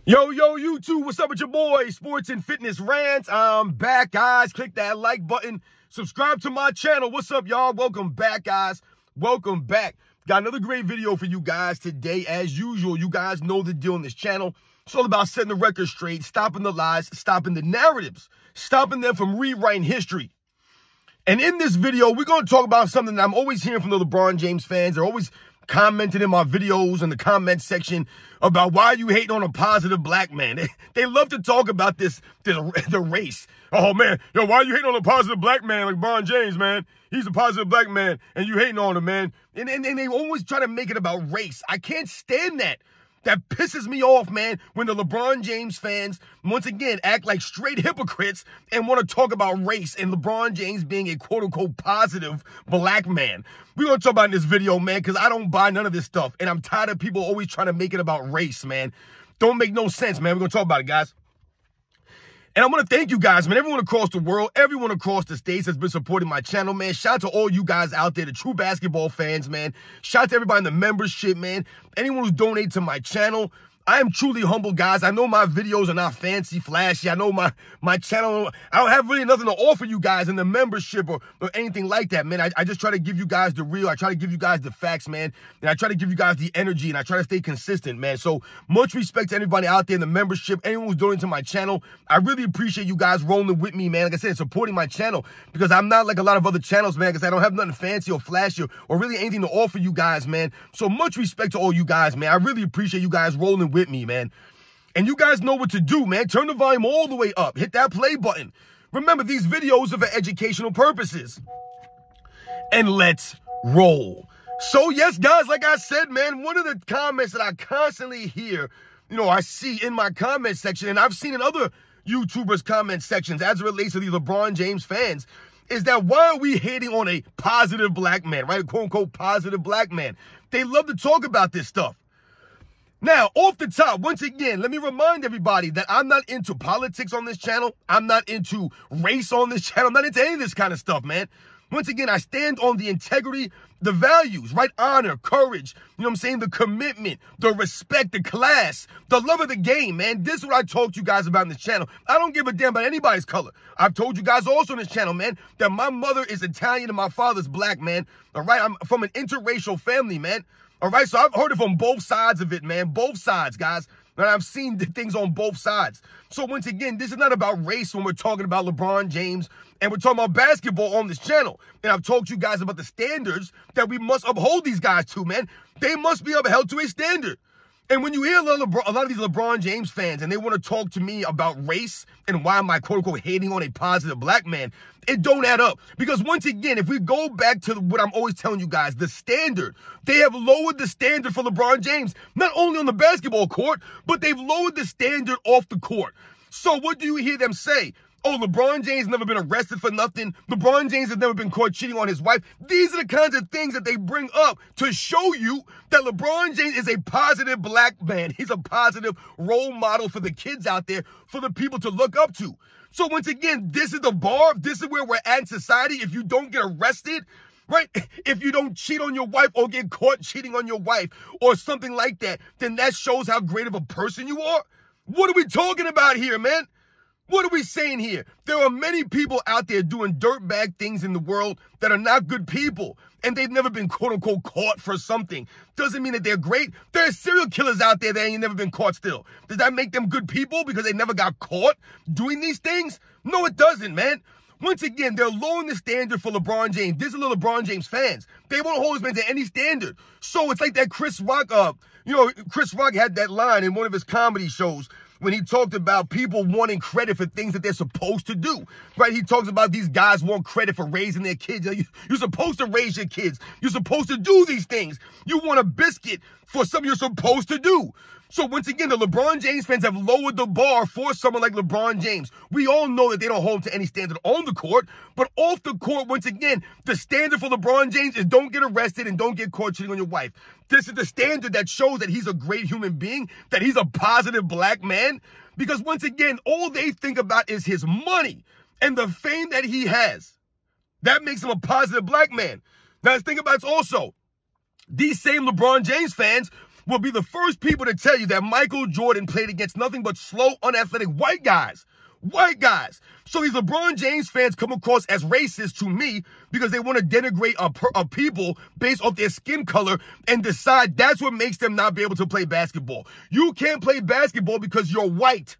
Yo, YouTube, what's up with your boy? Sports and Fitness Rants. I'm back, guys. Click that like button. Subscribe to my channel. What's up, y'all? Welcome back, guys. Welcome back. Got another great video for you guys today. As usual, you guys know the deal on this channel. It's all about setting the record straight, stopping the lies, stopping the narratives, stopping them from rewriting history. And in this video, we're going to talk about something that I'm always hearing from the LeBron James fans. They're always commenting in my videos in the comment section about why you hating on a positive black man. They love to talk about the race. Oh, man, yo, why are you hating on a positive black man like LeBron James, man? He's a positive black man, and you hating on him, man. And they always try to make it about race. I can't stand that. That pisses me off, man, when the LeBron James fans, once again, act like straight hypocrites and want to talk about race and LeBron James being a quote-unquote positive black man. We're going to talk about in this video, man, because I don't buy none of this stuff. And I'm tired of people always trying to make it about race, man. Don't make no sense, man. We're going to talk about it, guys. And I want to thank you guys, man. Everyone across the world, everyone across the states has been supporting my channel, man. Shout out to all you guys out there, the true basketball fans, man. Shout out to everybody in the membership, man. Anyone who's donated to my channel. I am truly humble, guys. I know my videos are not fancy, flashy. I know my channel, I don't have really nothing to offer you guys in the membership or anything like that, man. I just try to give you guys the real. I try to give you guys the facts, man. And I try to give you guys the energy, and I try to stay consistent, man. So much respect to everybody out there in the membership, anyone who's donating to my channel. I really appreciate you guys rolling with me, man. Like I said, supporting my channel, because I'm not like a lot of other channels, man, because I don't have nothing fancy or flashy or really anything to offer you guys, man. So much respect to all you guys, man. I really appreciate you guys rolling with me, man. And you guys know what to do, man. Turn the volume all the way up. Hit that play button. Remember, these videos are for educational purposes. And let's roll. So, yes, guys, like I said, man, one of the comments that I constantly hear, I see in my comment section, and I've seen in other YouTubers' comment sections as it relates to these LeBron James fans, is that why are we hating on a positive black man, right? A quote-unquote positive black man. They love to talk about this stuff. Now, off the top, once again, let me remind everybody that I'm not into politics on this channel. I'm not into race on this channel. I'm not into any of this kind of stuff, man. Once again, I stand on the integrity, the values, right? Honor, courage, the commitment, the respect, the class, the love of the game, man. This is what I talk to you guys about in this channel. I don't give a damn about anybody's color. I've told you guys also on this channel, man, that my mother is Italian and my father's black, man. All right, I'm from an interracial family, man. All right, so I've heard it from both sides of it, man. Both sides, guys. And I've seen things on both sides. So once again, this is not about race when we're talking about LeBron James and we're talking about basketball on this channel. And I've told you guys about the standards that we must uphold these guys to, man. They must be upheld to a standard. And when you hear a lot of these LeBron James fans and they want to talk to me about race and why am I quote-unquote hating on a positive black man, it don't add up. Because once again, if we go back to what I'm always telling you guys, the standard, they have lowered the standard for LeBron James, not only on the basketball court, but they've lowered the standard off the court. So what do you hear them say? Oh, LeBron James never been arrested for nothing. LeBron James has never been caught cheating on his wife. These are the kinds of things that they bring up to show you that LeBron James is a positive black man. He's a positive role model for the kids out there, for the people to look up to. So once again, this is the bar. This is where we're at in society. If you don't get arrested, right? If you don't cheat on your wife or get caught cheating on your wife or something like that, then that shows how great of a person you are. What are we talking about here, man? What are we saying here? There are many people out there doing dirtbag things in the world that are not good people, and they've never been quote-unquote caught for something. Doesn't mean that they're great. There are serial killers out there that ain't never been caught still. Does that make them good people because they never got caught doing these things? No, it doesn't, man. Once again, they're lowering the standard for LeBron James. These are the LeBron James fans. They won't hold this man to any standard. So it's like that Chris Rock, Chris Rock had that line in one of his comedy shows when he talked about people wanting credit for things that they're supposed to do, right? He talks about these guys want credit for raising their kids. You're supposed to raise your kids. You're supposed to do these things. You want a biscuit for something you're supposed to do. So once again, the LeBron James fans have lowered the bar for someone like LeBron James. We all know that they don't hold to any standard on the court, but off the court, once again, the standard for LeBron James is don't get arrested and don't get caught cheating on your wife. This is the standard that shows that he's a great human being, that he's a positive black man, because once again, all they think about is his money and the fame that he has. That makes him a positive black man. Now, let's think about it also. These same LeBron James fans will be the first people to tell you that Michael Jordan played against nothing but slow, unathletic white guys. White guys. So these LeBron James fans come across as racist to me because they want to denigrate a people based off their skin color and decide that's what makes them not be able to play basketball. You can't play basketball because you're white.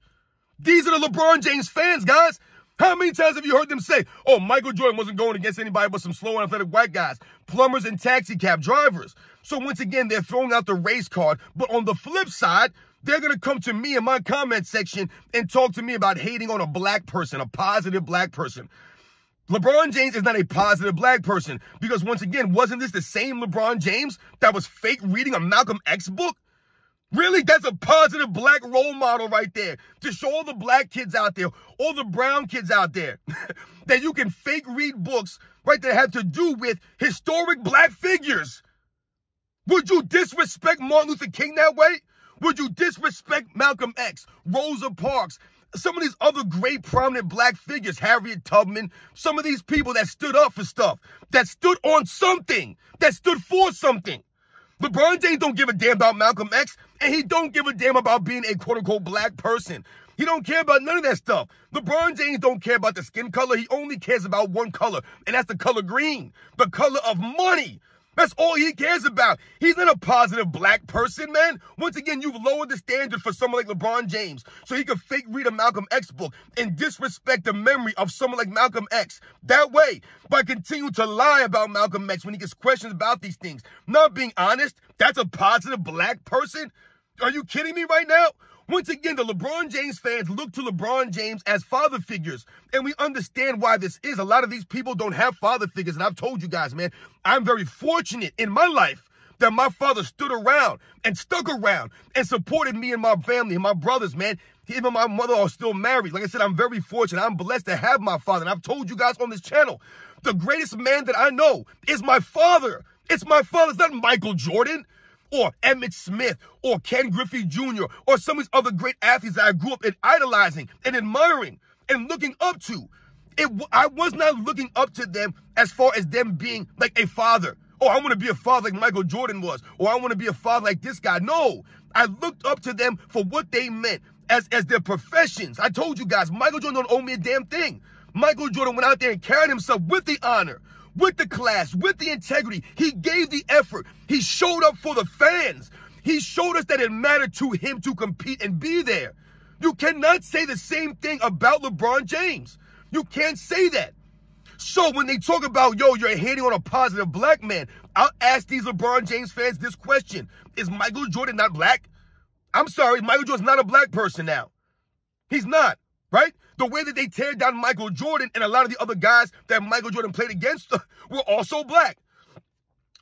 These are the LeBron James fans, guys. How many times have you heard them say, oh, Michael Jordan wasn't going against anybody but some slow and athletic white guys, plumbers and taxi cab drivers? So once again, they're throwing out the race card. But on the flip side, they're going to come to me in my comment section and talk to me about hating on a black person, a positive black person. LeBron James is not a positive black person because once again, wasn't this the same LeBron James that was fake reading a Malcolm X book? Really? That's a positive black role model right there to show all the black kids out there, all the brown kids out there, that you can fake read books, right, that have to do with historic black figures. Would you disrespect Martin Luther King that way? Would you disrespect Malcolm X, Rosa Parks, some of these other great prominent black figures, Harriet Tubman, some of these people that stood up for stuff, that stood on something, that stood for something? LeBron James don't give a damn about Malcolm X, and he don't give a damn about being a quote-unquote black person. He don't care about none of that stuff. LeBron James don't care about the skin color. He only cares about one color, and that's the color green, the color of money. That's all he cares about. He's not a positive black person, man. Once again, you've lowered the standard for someone like LeBron James so he could fake read a Malcolm X book and disrespect the memory of someone like Malcolm X. That way, by continuing to lie about Malcolm X when he gets questions about these things, not being honest, that's a positive black person? Are you kidding me right now? Once again, the LeBron James fans look to LeBron James as father figures, and we understand why this is. A lot of these people don't have father figures, and I've told you guys, man, I'm very fortunate in my life that my father stood around and stuck around and supported me and my family and my brothers, man. Even my mother are still married. Like I said, I'm very fortunate. I'm blessed to have my father, and I've told you guys on this channel, the greatest man that I know is my father. It's my father. It's not Michael Jordan, or Emmitt Smith, or Ken Griffey Jr., or some of these other great athletes that I grew up in idolizing and admiring and looking up to. I was not looking up to them as far as them being like a father. Oh, I want to be a father like Michael Jordan was, or I want to be a father like this guy. No, I looked up to them for what they meant as their professions. I told you guys, Michael Jordan don't owe me a damn thing. Michael Jordan went out there and carried himself with the honor, with the class, with the integrity. He gave the effort. He showed up for the fans. He showed us that it mattered to him to compete and be there. You cannot say the same thing about LeBron James. You can't say that. So when they talk about, yo, you're hating on a positive black man, I'll ask these LeBron James fans this question. Is Michael Jordan not black? I'm sorry, Michael Jordan's not a black person now. He's not, right? The way that they tear down Michael Jordan and a lot of the other guys that Michael Jordan played against were also black.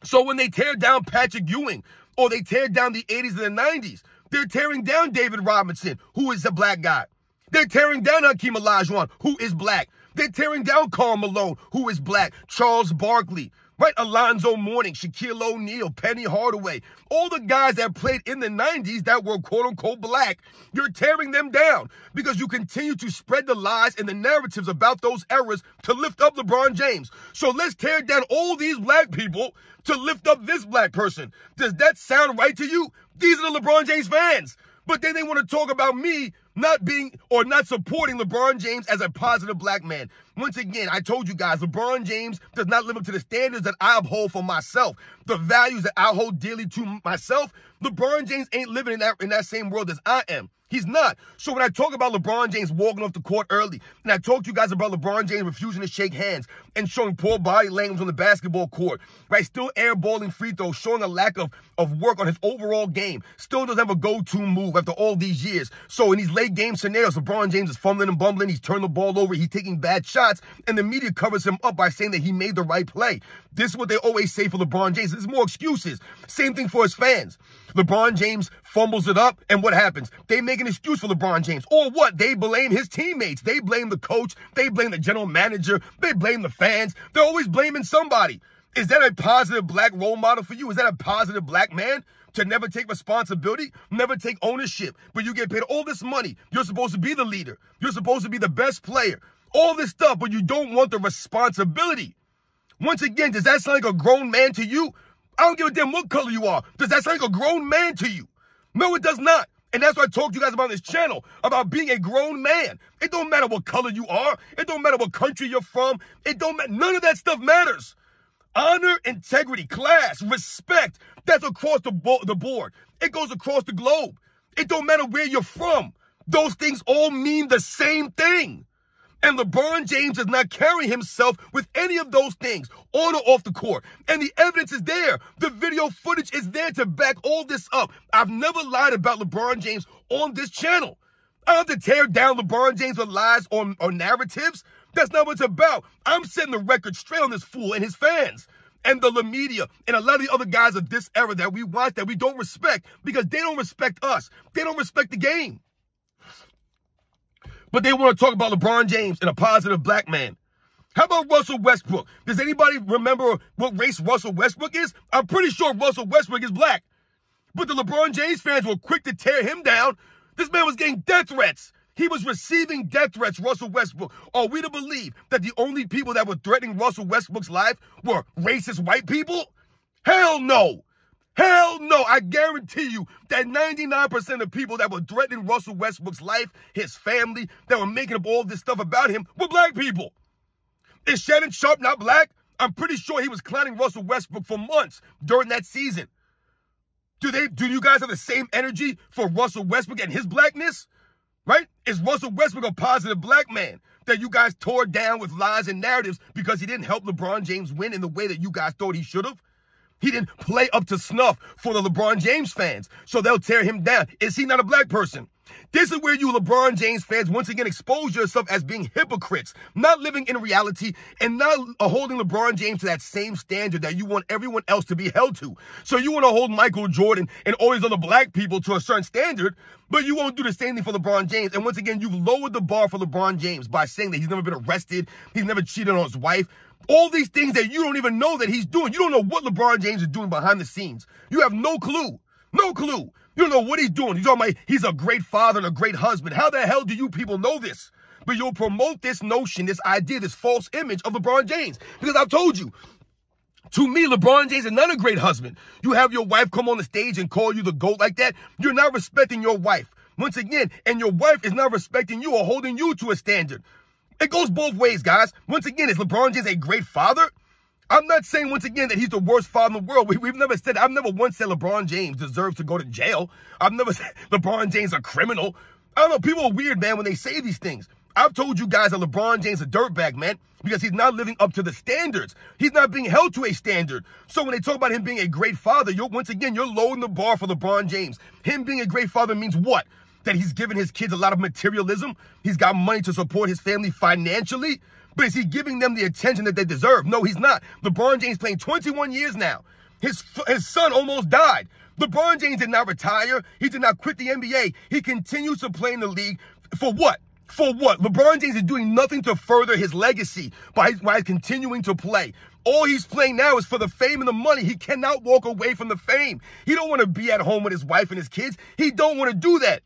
So when they tear down Patrick Ewing or they tear down the 80s and the 90s, they're tearing down David Robinson, who is a black guy. They're tearing down Hakeem Olajuwon, who is black. They're tearing down Karl Malone, who is black. Charles Barkley, right? Alonzo Mourning, Shaquille O'Neal, Penny Hardaway, all the guys that played in the 90s that were quote-unquote black, you're tearing them down because you continue to spread the lies and the narratives about those eras to lift up LeBron James. So let's tear down all these black people to lift up this black person. Does that sound right to you? These are the LeBron James fans. But then they want to talk about me not being or not supporting LeBron James as a positive black man. Once again, I told you guys, LeBron James does not live up to the standards that I uphold for myself, the values that I hold dearly to myself. LeBron James ain't living in that same world as I am. He's not. So when I talk about LeBron James walking off the court early, and I talk to you guys about LeBron James refusing to shake hands and showing poor body language on the basketball court, right? Still airballing free throws, showing a lack of work on his overall game. Still doesn't have a go-to move after all these years. So in these late game scenarios, LeBron James is fumbling and bumbling. He's turning the ball over. He's taking bad shots, and the media covers him up by saying that he made the right play. This is what they always say for LeBron James. There's more excuses. Same thing for his fans. LeBron James fumbles it up, and what happens? They make an excuse for LeBron James. Or what? They blame his teammates. They blame the coach. They blame the general manager. They blame the fans. They're always blaming somebody. Is that a positive black role model for you? Is that a positive black man? To never take responsibility, never take ownership, but you get paid all this money. You're supposed to be the leader. You're supposed to be the best player. All this stuff, but you don't want the responsibility. Once again, does that sound like a grown man to you? I don't give a damn what color you are. Does that sound like a grown man to you? No, it does not. And that's why I talked to you guys about this channel, about being a grown man. It don't matter what color you are. It don't matter what country you're from. It don't matter. None of that stuff matters. Honor, integrity, class, respect, that's across the board. It goes across the globe. It don't matter where you're from. Those things all mean the same thing. And LeBron James does not carry himself with any of those things on or off the court. And the evidence is there. The video footage is there to back all this up. I've never lied about LeBron James on this channel. I don't have to tear down LeBron James with lies or narratives. That's not what it's about. I'm setting the record straight on this fool and his fans. And the media and a lot of the other guys of this era that we watch that we don't respect because they don't respect us. They don't respect the game. But they want to talk about LeBron James and a positive black man. How about Russell Westbrook? Does anybody remember what race Russell Westbrook is? I'm pretty sure Russell Westbrook is black. But the LeBron James fans were quick to tear him down. This man was getting death threats. He was receiving death threats, Russell Westbrook. Are we to believe that the only people that were threatening Russell Westbrook's life were racist white people? Hell no. Hell no. I guarantee you that 99% of people that were threatening Russell Westbrook's life, his family, that were making up all this stuff about him, were black people. Is Shannon Sharpe not black? I'm pretty sure he was clowning Russell Westbrook for months during that season. Do you guys have the same energy for Russell Westbrook and his blackness? Right? Is Russell Westbrook a positive black man that you guys tore down with lies and narratives because he didn't help LeBron James win in the way that you guys thought he should have? He didn't play up to snuff for the LeBron James fans, so they'll tear him down. Is he not a black person? This is where you LeBron James fans once again expose yourself as being hypocrites, not living in reality and not holding LeBron James to that same standard that you want everyone else to be held to. So you want to hold Michael Jordan and all these other black people to a certain standard, but you won't do the same thing for LeBron James. And once again, you've lowered the bar for LeBron James by saying that he's never been arrested, he's never cheated on his wife. All these things that you don't even know that he's doing. You don't know what LeBron James is doing behind the scenes. You have no clue. No clue. You don't know what he's doing. He's a great father and a great husband. How the hell do you people know this? But you'll promote this notion, this idea, this false image of LeBron James. Because I've told you, to me, LeBron James is not a great husband. You have your wife come on the stage and call you the GOAT like that. You're not respecting your wife. Once again, and your wife is not respecting you or holding you to a standard. It goes both ways, guys. Once again, is LeBron James a great father? I'm not saying, once again, that he's the worst father in the world. We've never said, I've never once said LeBron James deserves to go to jail. I've never said LeBron James a criminal. I don't know, people are weird, man, when they say these things. I've told you guys that LeBron James is a dirtbag, man, because he's not living up to the standards. He's not being held to a standard. So when they talk about him being a great father, once again, you're lowering the bar for LeBron James. Him being a great father means what? That he's given his kids a lot of materialism. He's got money to support his family financially. But is he giving them the attention that they deserve? No, he's not. LeBron James playing 21 years now. His son almost died. LeBron James did not retire. He did not quit the NBA. He continues to play in the league. For what? For what? LeBron James is doing nothing to further his legacy by continuing to play. All he's playing now is for the fame and the money. He cannot walk away from the fame. He don't want to be at home with his wife and his kids. He don't want to do that.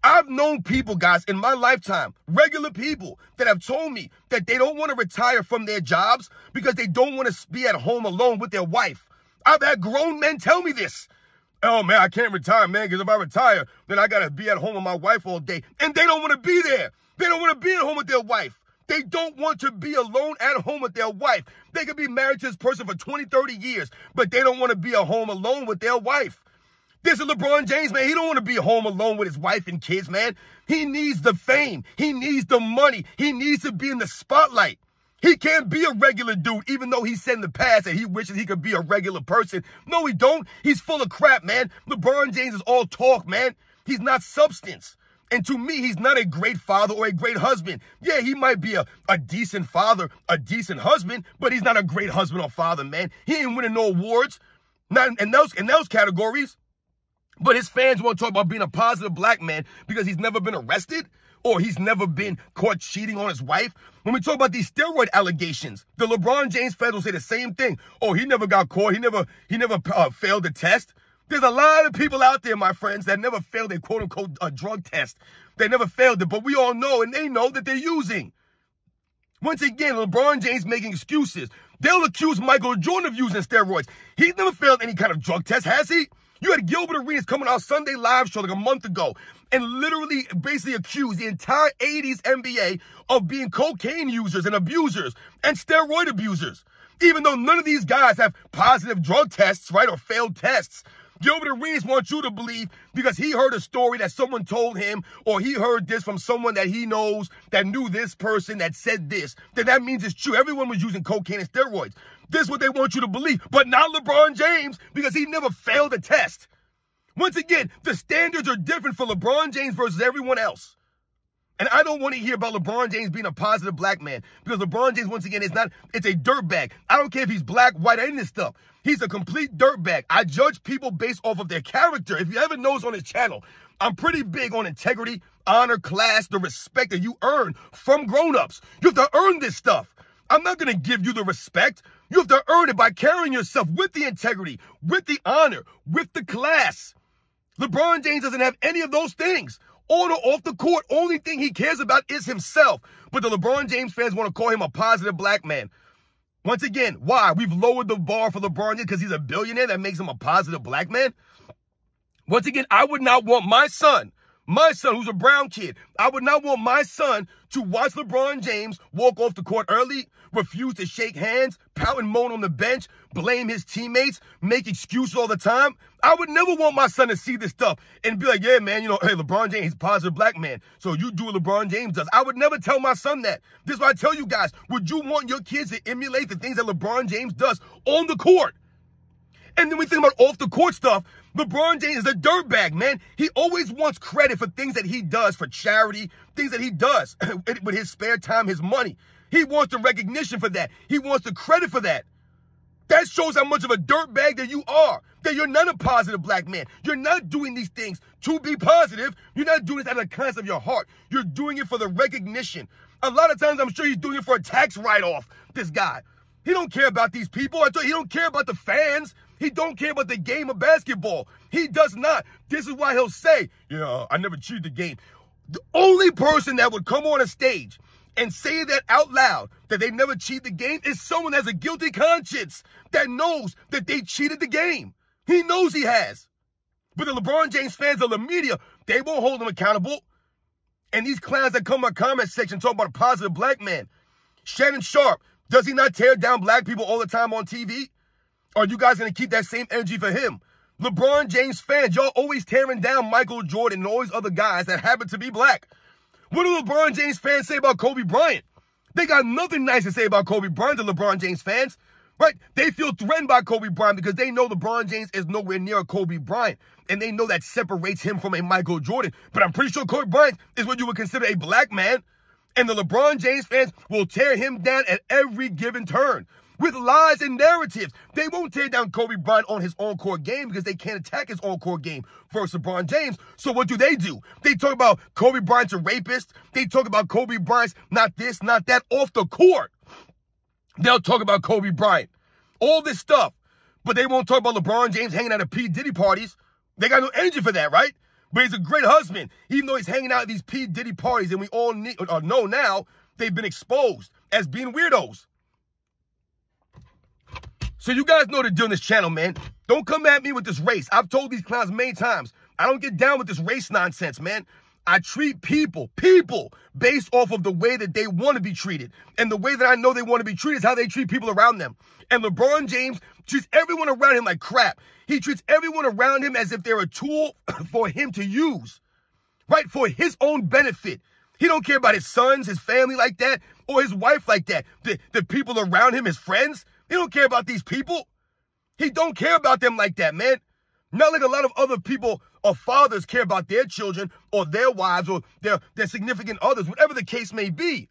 I've known people, guys, in my lifetime, regular people that have told me that they don't want to retire from their jobs because they don't want to be at home alone with their wife. I've had grown men tell me this. Oh, man, I can't retire, man, because if I retire, then I got to be at home with my wife all day. And they don't want to be there. They don't want to be at home with their wife. They don't want to be alone at home with their wife. They could be married to this person for 20, 30 years, but they don't want to be at home alone with their wife. This is LeBron James, man. He don't want to be home alone with his wife and kids, man. He needs the fame. He needs the money. He needs to be in the spotlight. He can't be a regular dude, even though he said in the past that he wishes he could be a regular person. No, he don't. He's full of crap, man. LeBron James is all talk, man. He's not substance. And to me, he's not a great father or a great husband. Yeah, he might be a decent father, a decent husband, but he's not a great husband or father, man. He ain't winning no awards, not in those categories. But his fans want to talk about being a positive black man because he's never been arrested or he's never been caught cheating on his wife. When we talk about these steroid allegations, the LeBron James fans will say the same thing. Oh, he never got caught. He never failed the test. There's a lot of people out there, my friends, that never failed a quote-unquote drug test. They never failed it, but we all know, and they know that they're using. Once again, LeBron James making excuses. They'll accuse Michael Jordan of using steroids. He's never failed any kind of drug test, has he? You had Gilbert Arenas coming on our Sunday live show like a month ago and literally basically accused the entire 80s NBA of being cocaine users and abusers and steroid abusers. Even though none of these guys have positive drug tests, right, or failed tests. Gilbert Arenas wants you to believe because he heard a story that someone told him, or he heard this from someone that he knows that knew this person that said this, that means it's true. Everyone was using cocaine and steroids. This is what they want you to believe, but not LeBron James because he never failed a test. Once again, the standards are different for LeBron James versus everyone else. And I don't want to hear about LeBron James being a positive black man because LeBron James, once again, it's a dirtbag. I don't care if he's black, white, or any of this stuff. He's a complete dirtbag. I judge people based off of their character. If you ever notice on his channel, I'm pretty big on integrity, honor, class, the respect that you earn from grown-ups. You have to earn this stuff. I'm not going to give you the respect. You have to earn it by carrying yourself with the integrity, with the honor, with the class. LeBron James doesn't have any of those things. On or off the court, only thing he cares about is himself. But the LeBron James fans want to call him a positive black man. Once again, why? We've lowered the bar for LeBron James because he's a billionaire. That makes him a positive black man. Once again, I would not want my son who's a brown kid, I would not want my son to watch LeBron James walk off the court early, refuse to shake hands, pout and moan on the bench, blame his teammates, make excuses all the time. I would never want my son to see this stuff and be like, yeah, man, hey, LeBron James, he's a positive black man, so you do what LeBron James does. I would never tell my son that. This is why I tell you guys, would you want your kids to emulate the things that LeBron James does on the court? And then we think about off the court stuff. LeBron James is a dirtbag, man. He always wants credit for things that he does for charity, things that he does with his spare time, his money. He wants the recognition for that. He wants the credit for that. That shows how much of a dirtbag that you are, that you're not a positive black man. You're not doing these things to be positive. You're not doing this out of the kindness of your heart. You're doing it for the recognition. A lot of times I'm sure he's doing it for a tax write-off, this guy. He don't care about these people. I thought he don't care about the fans. He don't care about the game of basketball. He does not. This is why he'll say, yeah, I never cheated the game. The only person that would come on a stage and say that out loud, that they never cheat the game, is someone that has a guilty conscience that knows that they cheated the game. He knows he has. But the LeBron James fans of the media, they won't hold him accountable. And these clowns that come in my comment section talking about a positive black man. Shannon Sharp, does he not tear down black people all the time on TV? Are you guys going to keep that same energy for him? LeBron James fans, y'all always tearing down Michael Jordan and all these other guys that happen to be black. What do LeBron James fans say about Kobe Bryant? They got nothing nice to say about Kobe Bryant, the LeBron James fans, right? They feel threatened by Kobe Bryant because they know LeBron James is nowhere near a Kobe Bryant. And they know that separates him from a Michael Jordan. But I'm pretty sure Kobe Bryant is what you would consider a black man. And the LeBron James fans will tear him down at every given turn. With lies and narratives. They won't tear down Kobe Bryant on his on-court game because they can't attack his on-court game versus LeBron James. So what do? They talk about Kobe Bryant's a rapist. They talk about Kobe Bryant's not this, not that, off the court. They'll talk about Kobe Bryant. All this stuff. But they won't talk about LeBron James hanging out at P. Diddy parties. They got no energy for that, right? But he's a great husband. Even though he's hanging out at these P. Diddy parties, and we all know now they've been exposed as being weirdos. So you guys know the deal on this channel, man. Don't come at me with this race. I've told these clowns many times. I don't get down with this race nonsense, man. I treat people based off of the way that they want to be treated. And the way that I know they want to be treated is how they treat people around them. And LeBron James treats everyone around him like crap. He treats everyone around him as if they're a tool for him to use, right? For his own benefit. He don't care about his sons, his family like that, or his wife like that. The people around him, his friends. He don't care about these people. He don't care about them like that, man. Not like a lot of other people or fathers care about their children or their wives or their significant others, whatever the case may be.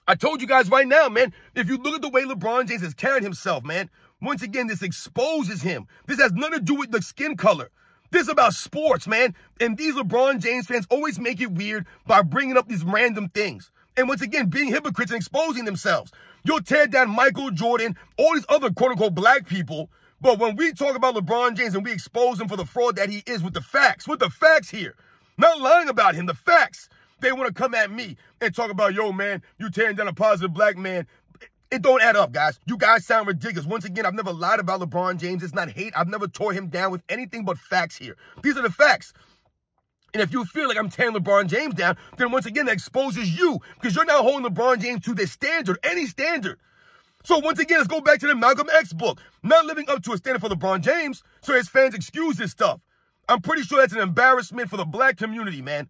I told you guys right now, man, if you look at the way LeBron James has carried himself, man, once again, this exposes him. This has nothing to do with the skin color. This is about sports, man. And these LeBron James fans always make it weird by bringing up these random things. And once again, being hypocrites and exposing themselves. You'll tear down Michael Jordan, all these other quote-unquote black people. But when we talk about LeBron James and we expose him for the fraud that he is with the facts here. Not lying about him, the facts. They want to come at me and talk about, yo, man, you tearing down a positive black man. It don't add up, guys. You guys sound ridiculous. Once again, I've never lied about LeBron James. It's not hate. I've never tore him down with anything but facts here. These are the facts. And if you feel like I'm tearing LeBron James down, then once again, that exposes you because you're now holding LeBron James to this standard, any standard. So once again, let's go back to the Malcolm X book. Not living up to a standard for LeBron James, so his fans excuse this stuff. I'm pretty sure that's an embarrassment for the black community, man.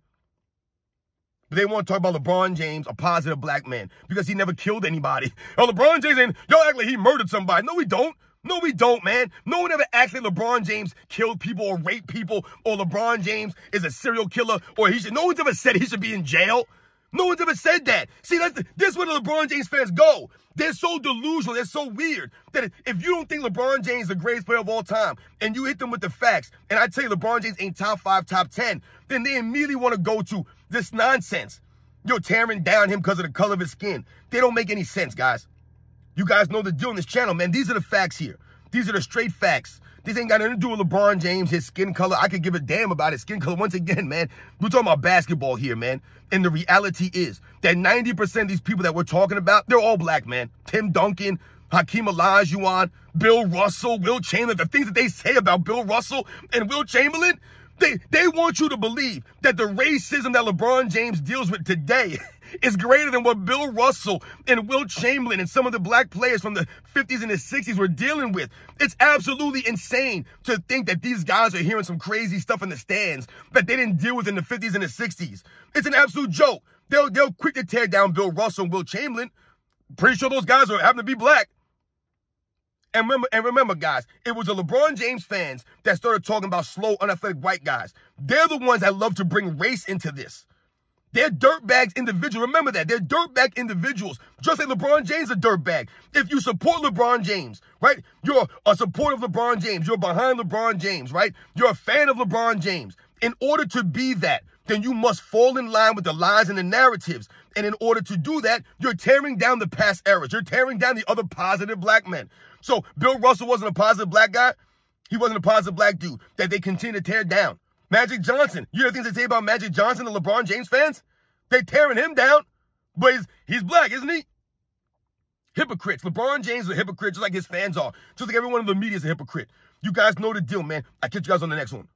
But they want to talk about LeBron James, a positive black man, because he never killed anybody. Oh, LeBron James, and y'all act like he murdered somebody. No, we don't. No, we don't, man. No one ever acts like LeBron James killed people or raped people, or LeBron James is a serial killer, or no one's ever said he should be in jail. No one's ever said that. See, this is where the LeBron James fans go. They're so delusional. They're so weird that if you don't think LeBron James is the greatest player of all time and you hit them with the facts, and I tell you LeBron James ain't top 5, top 10, then they immediately want to go to this nonsense. You're tearing down him because of the color of his skin. They don't make any sense, guys. You guys know the deal on this channel, man. These are the facts here. These are the straight facts. This ain't got nothing to do with LeBron James, his skin color. I could give a damn about his skin color. Once again, man, we're talking about basketball here, man. And the reality is that 90% of these people that we're talking about, they're all black, man. Tim Duncan, Hakeem Olajuwon, Bill Russell, Will Chamberlain. The things that they say about Bill Russell and Will Chamberlain, they want you to believe that the racism that LeBron James deals with today is greater than what Bill Russell and Will Chamberlain and some of the black players from the 50s and the 60s were dealing with. It's absolutely insane to think that these guys are hearing some crazy stuff in the stands that they didn't deal with in the 50s and the 60s. It's an absolute joke. They'll quick to tear down Bill Russell and Will Chamberlain. Pretty sure those guys happen to be black. And remember, guys, it was the LeBron James fans that started talking about slow, unathletic white guys. They're the ones that love to bring race into this. They're dirtbags individuals. Remember that. They're dirtbag individuals. Just like LeBron James is a dirtbag. If you support LeBron James, right? You're a supporter of LeBron James. You're behind LeBron James, right? You're a fan of LeBron James. In order to be that, then you must fall in line with the lies and the narratives. And in order to do that, you're tearing down the past eras. You're tearing down the other positive black men. So Bill Russell wasn't a positive black guy. He wasn't a positive black dude that they continue to tear down. Magic Johnson. You hear things they say about Magic Johnson and LeBron James fans? They tearing him down, but he's black, isn't he? Hypocrites. LeBron James is a hypocrite just like his fans are. Just like everyone in the media is a hypocrite. You guys know the deal, man. I'll catch you guys on the next one.